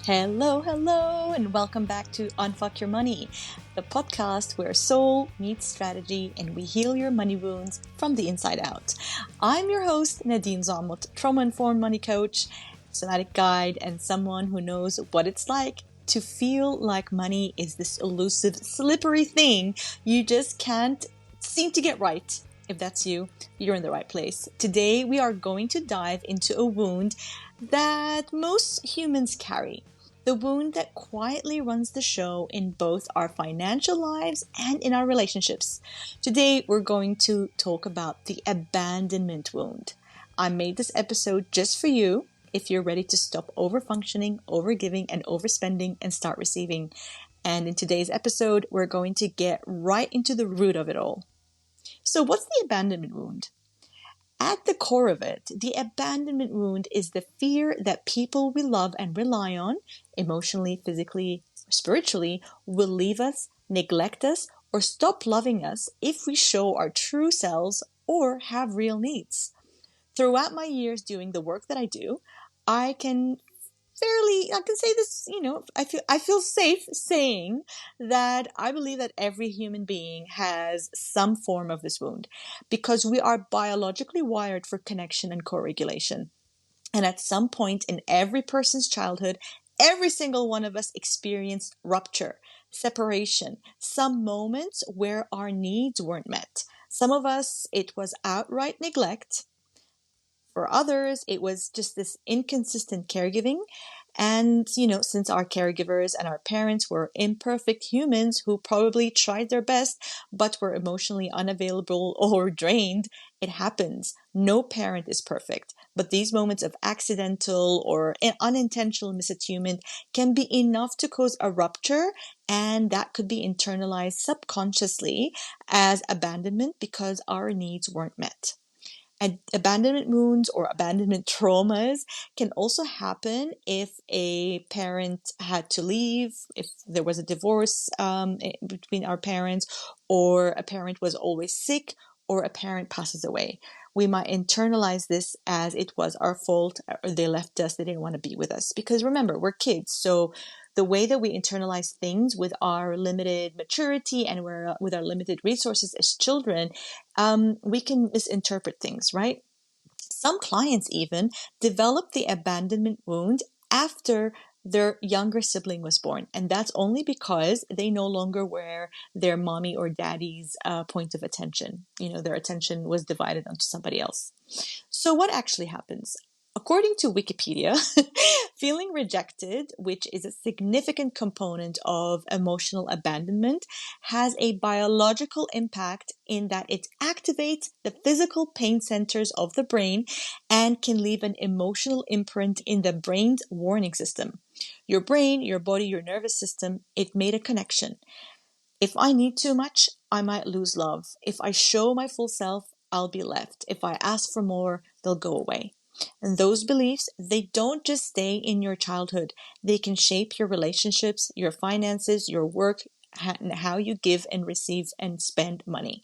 Hello, and welcome back to Unfuck Your Money, the podcast where soul meets strategy and we heal your money wounds from the inside out. I'm your host, Nadz, trauma-informed money coach, somatic guide, and someone who knows what it's like to feel like money is this elusive, slippery thing you just can't seem to get right. If that's you, you're in the right place. Today, we are going to dive into a wound that most humans carry. The wound that quietly runs the show in both our financial lives and in our relationships. Today, we're going to talk about the abandonment wound. I made this episode just for you if you're ready to stop overfunctioning, overgiving, and overspending and start receiving. And in today's episode, we're going to get right into the root of it all. So what's the abandonment wound? At the core of it, the abandonment wound is the fear that people we love and rely on, emotionally, physically, spiritually, will leave us, neglect us, or stop loving us if we show our true selves or have real needs. Throughout my years doing the work that I do, I can say this, I feel safe saying that I believe that every human being has some form of this wound because we are biologically wired for connection and co-regulation. And at some point in every person's childhood, every single one of us experienced rupture, separation, some moments where our needs weren't met. Some of us, it was outright neglect. For others, it was just this inconsistent caregiving. And, since our caregivers and our parents were imperfect humans who probably tried their best, but were emotionally unavailable or drained, it happens. No parent is perfect. But these moments of accidental or unintentional misattunement can be enough to cause a rupture, and that could be internalized subconsciously as abandonment because our needs weren't met. And abandonment wounds or abandonment traumas can also happen if a parent had to leave, if there was a divorce between our parents, or a parent was always sick, or a parent passes away. We might internalize this as it was our fault, or they left us, they didn't want to be with us. Because remember, we're kids, so the way that we internalize things with our limited maturity and with our limited resources as children, we can misinterpret things, right? Some clients even develop the abandonment wound after their younger sibling was born. And that's only because they no longer were their mommy or daddy's point of attention. Their attention was divided onto somebody else. So what actually happens? According to Wikipedia, feeling rejected, which is a significant component of emotional abandonment, has a biological impact in that it activates the physical pain centers of the brain and can leave an emotional imprint in the brain's warning system. Your brain, your body, your nervous system, it made a connection. If I need too much, I might lose love. If I show my full self, I'll be left. If I ask for more, they'll go away. And those beliefs, they don't just stay in your childhood. They can shape your relationships, your finances, your work, and how you give and receive and spend money.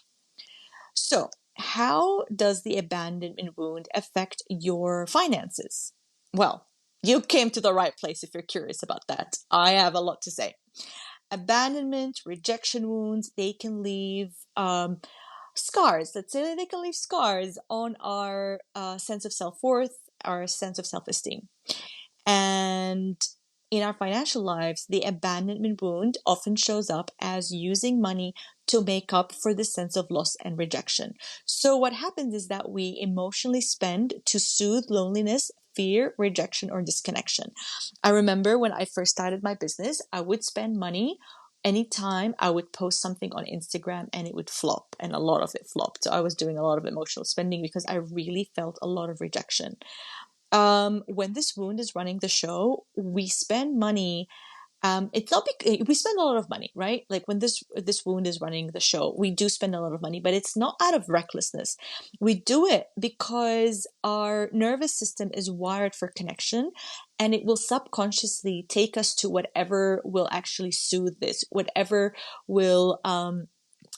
So, how does the abandonment wound affect your finances? Well, you came to the right place if you're curious about that. I have a lot to say. Abandonment, rejection wounds, they can leave scars. Let's say they can leave scars on our sense of self-worth, our sense of self-esteem. And in our financial lives, the abandonment wound often shows up as using money to make up for the sense of loss and rejection. So what happens is that we emotionally spend to soothe loneliness, fear, rejection, or disconnection. I remember when I first started my business, I would spend money anytime I would post something on Instagram and it would flop, and a lot of it flopped. So I was doing a lot of emotional spending because I really felt a lot of rejection. When this wound is running the show, we spend money. We spend a lot of money, right? Like when this wound is running the show, we do spend a lot of money, but it's not out of recklessness. We do it because our nervous system is wired for connection, and it will subconsciously take us to whatever will actually soothe this, whatever will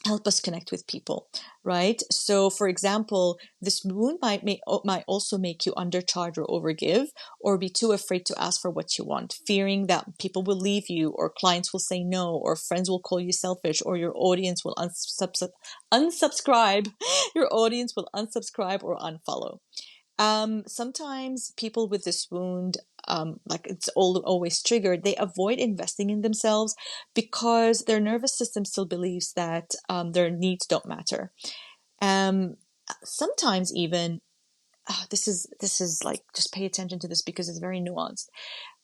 help us connect with people, right? So, for example, this wound might also make you undercharge or overgive, or be too afraid to ask for what you want, fearing that people will leave you, or clients will say no, or friends will call you selfish, or your audience will unsubscribe. Your audience will unsubscribe or unfollow. Sometimes people with this wound, like it's always triggered, they avoid investing in themselves because their nervous system still believes that their needs don't matter. Um, Sometimes even this is like, just pay attention to this because it's very nuanced.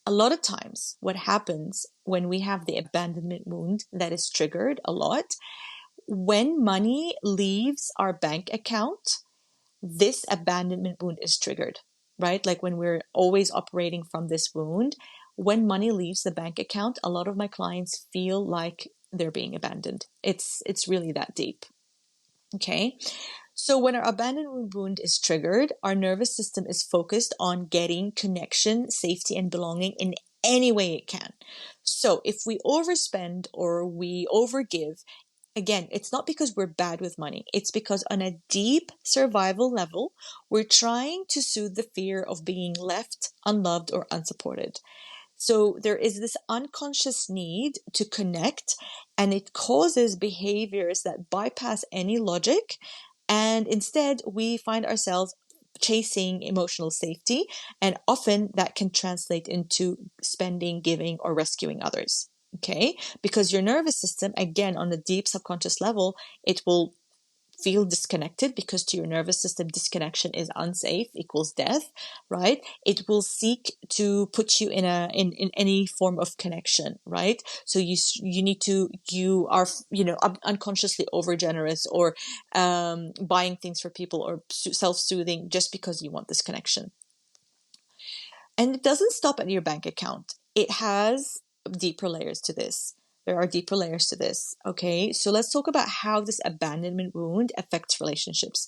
A lot of times, what happens when we have the abandonment wound that is triggered a lot, when money leaves our bank account, this abandonment wound is triggered, right? Like when we're always operating from this wound, when money leaves the bank account, a lot of my clients feel like they're being abandoned. It's really that deep. Okay. So when our abandonment wound is triggered, our nervous system is focused on getting connection, safety, and belonging in any way it can. So if we overspend or we overgive, again, it's not because we're bad with money. It's because on a deep survival level, we're trying to soothe the fear of being left unloved or unsupported. So there is this unconscious need to connect, and it causes behaviors that bypass any logic. And instead, we find ourselves chasing emotional safety. And often that can translate into spending, giving, or rescuing others. Okay. Because your nervous system, again, on a deep subconscious level, it will feel disconnected, because to your nervous system, disconnection is unsafe, equals death, right? It will seek to put you in any form of connection, right? So you need to, you are, unconsciously over generous, or buying things for people, or self-soothing just because you want this connection. And it doesn't stop at your bank account. It has deeper layers to this. There are deeper layers to this. Okay. So let's talk about how this abandonment wound affects relationships.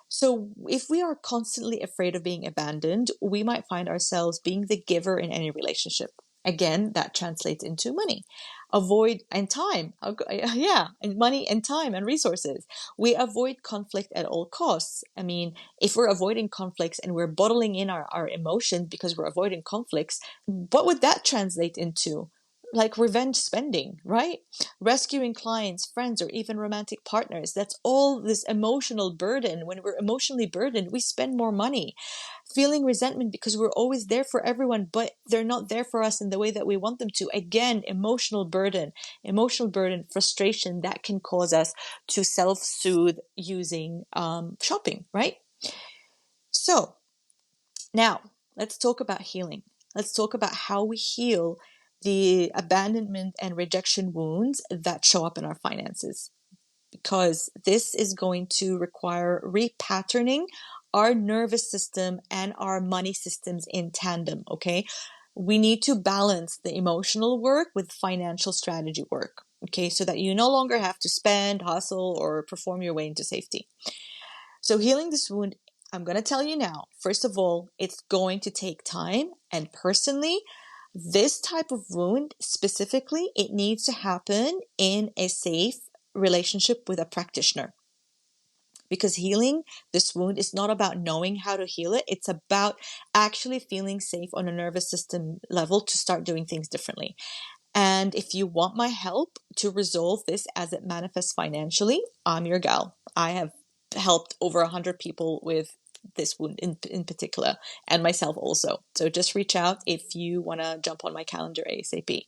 So if we are constantly afraid of being abandoned, we might find ourselves being the giver in any relationship. Again, that translates into money, avoid and time. Yeah, and money and time and resources. We avoid conflict at all costs. I mean, if we're avoiding conflicts and we're bottling in our emotions because we're avoiding conflicts, what would that translate into? Like revenge spending, right? Rescuing clients, friends, or even romantic partners. That's all this emotional burden. When we're emotionally burdened, we spend more money. Feeling resentment because we're always there for everyone, but they're not there for us in the way that we want them to. Again, emotional burden, frustration that can cause us to self-soothe using shopping, right? So now let's talk about healing. Let's talk about how we heal the abandonment and rejection wounds that show up in our finances, because this is going to require repatterning our nervous system and our money systems in tandem. Okay. We need to balance the emotional work with financial strategy work. Okay. So that you no longer have to spend, hustle, or perform your way into safety. So healing this wound, I'm going to tell you now, first of all, it's going to take time. And personally, this type of wound specifically, it needs to happen in a safe relationship with a practitioner. Because healing this wound is not about knowing how to heal it. It's about actually feeling safe on a nervous system level to start doing things differently. And if you want my help to resolve this as it manifests financially, I'm your gal. I have helped over 100 people with this wound in particular, and myself also. So just reach out if you want to jump on my calendar ASAP.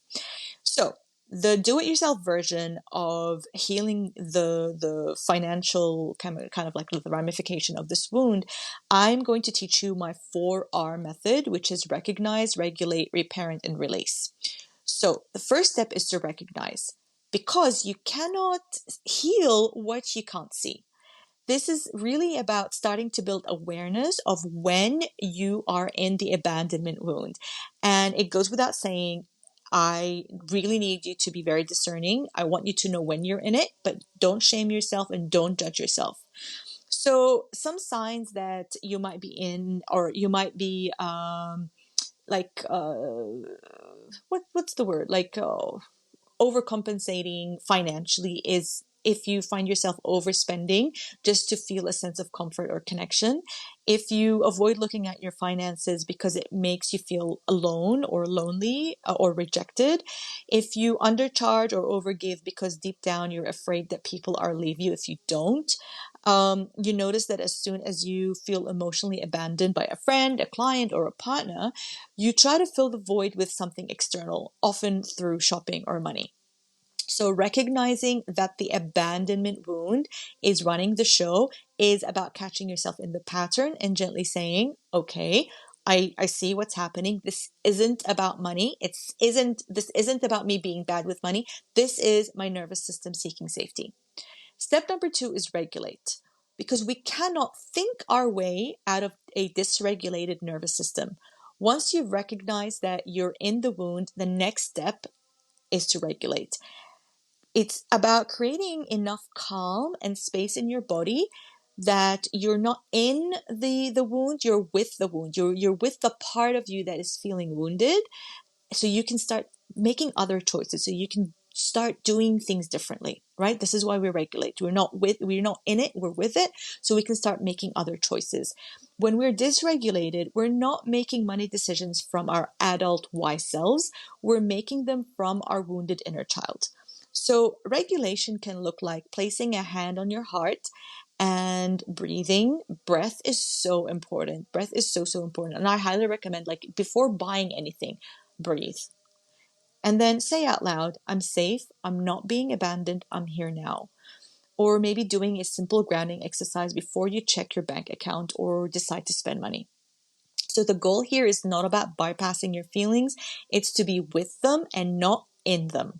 So the do-it-yourself version of healing the financial kind of like the ramification of this wound, I'm going to teach you my 4R method, which is recognize, regulate, reparent, and release. So the first step is to recognize, because you cannot heal what you can't see. This is really about starting to build awareness of when you are in the abandonment wound. And it goes without saying, I really need you to be very discerning. I want you to know when you're in it, but don't shame yourself and don't judge yourself. So some signs that you might be in, or you might be like what's the word, like overcompensating financially, is if you find yourself overspending just to feel a sense of comfort or connection, if you avoid looking at your finances because it makes you feel alone or lonely or rejected, if you undercharge or overgive because deep down you're afraid that people are leave you if you don't, you notice that as soon as you feel emotionally abandoned by a friend, a client, or a partner, you try to fill the void with something external, often through shopping or money. So recognizing that the abandonment wound is running the show is about catching yourself in the pattern and gently saying, okay, I see what's happening. This isn't about money. This isn't about me being bad with money. This is my nervous system seeking safety. Step number 2 is regulate, because we cannot think our way out of a dysregulated nervous system. Once you've recognized that you're in the wound, the next step is to regulate. It's about creating enough calm and space in your body that you're not in the wound, you're with the wound. You're with the part of you that is feeling wounded, so you can start making other choices, so you can start doing things differently, right? This is why we regulate. We're not in it, we're with it, so we can start making other choices. When we're dysregulated, we're not making money decisions from our adult wise selves, we're making them from our wounded inner child. So regulation can look like placing a hand on your heart and breathing. Breath is so important. Breath is so important. And I highly recommend, like, before buying anything, breathe. And then say out loud, I'm safe, I'm not being abandoned, I'm here now. Or maybe doing a simple grounding exercise before you check your bank account or decide to spend money. So the goal here is not about bypassing your feelings, it's to be with them and not in them.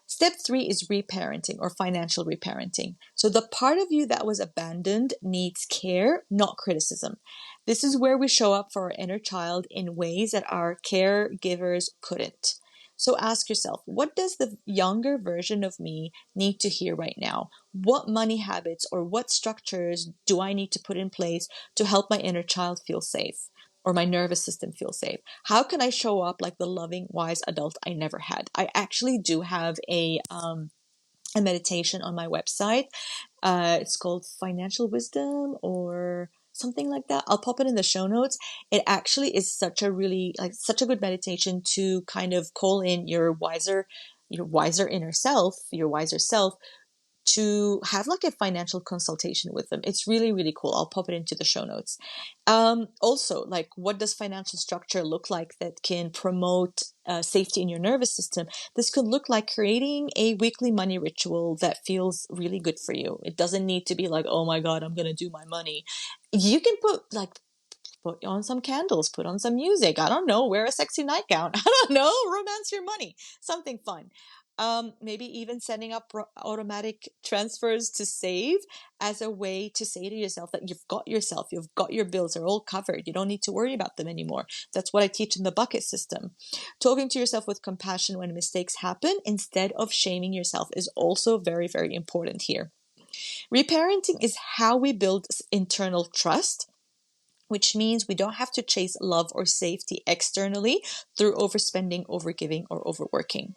Step 3 is reparenting or financial reparenting. So the part of you that was abandoned needs care, not criticism. This is where we show up for our inner child in ways that our caregivers couldn't. So ask yourself, what does the younger version of me need to hear right now? What money habits or what structures do I need to put in place to help my inner child feel safe? Or my nervous system feel safe? How can I show up like the loving, wise adult I never had? I actually do have a meditation on my website. It's called Financial Wisdom or something like that. I'll pop it in the show notes. It actually is such a good meditation to kind of call in your wiser inner self, your wiser self, to have like a financial consultation with them. It's really, really cool. I'll pop it into the show notes. Also, like, what does financial structure look like that can promote safety in your nervous system? This could look like creating a weekly money ritual that feels really good for you. It doesn't need to be like, oh my God, I'm going to do my money. You can put on some candles, put on some music. I don't know, wear a sexy nightgown. I don't know, romance your money, something fun. Maybe even setting up automatic transfers to save as a way to say to yourself that you've got your bills are all covered. You don't need to worry about them anymore. That's what I teach in the bucket system. Talking to yourself with compassion when mistakes happen instead of shaming yourself is also very, very important here. Reparenting is how we build internal trust, which means we don't have to chase love or safety externally through overspending, overgiving, or overworking.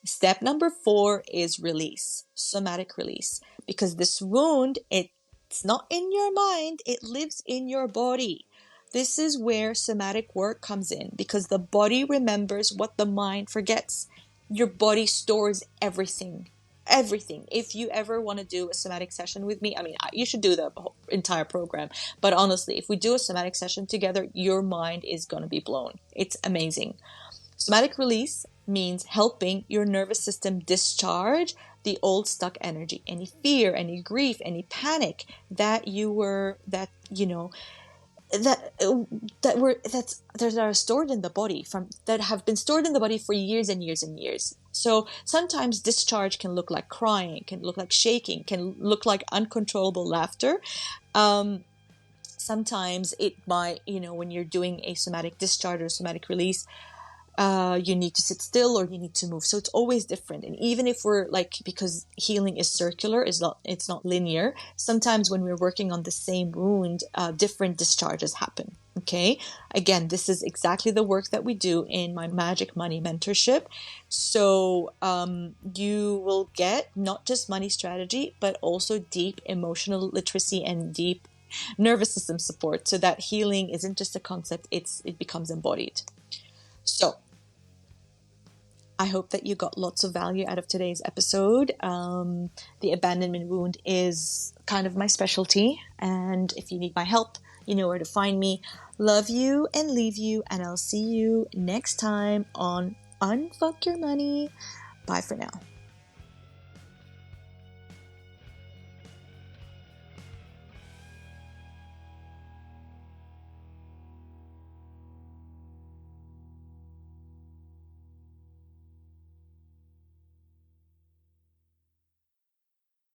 Step number 4 is release, somatic release, because this wound, it's not in your mind, it lives in your body. This is where somatic work comes in, because the body remembers what the mind forgets. Your body stores everything. If you ever want to do a somatic session with me, I mean, you should do the entire program. But honestly, if we do a somatic session together, your mind is going to be blown. It's amazing. Somatic release means helping your nervous system discharge the old stuck energy, any fear, any grief, any panic that are stored in the body that have been stored in the body for years and years and years. So sometimes discharge can look like crying, can look like shaking, can look like uncontrollable laughter. Sometimes it might, when you're doing a somatic discharge or somatic release, you need to sit still or you need to move. So it's always different. And even if we're like, because healing is circular, it's not linear. Sometimes when we're working on the same wound, different discharges happen. Okay. Again, this is exactly the work that we do in my Magic Money mentorship. So you will get not just money strategy, but also deep emotional literacy and deep nervous system support, so that healing isn't just a concept, it becomes embodied. So I hope that you got lots of value out of today's episode. The abandonment wound is kind of my specialty, and if you need my help, you know where to find me. Love you and leave you, and I'll see you next time on Unfuck Your Money. Bye for now.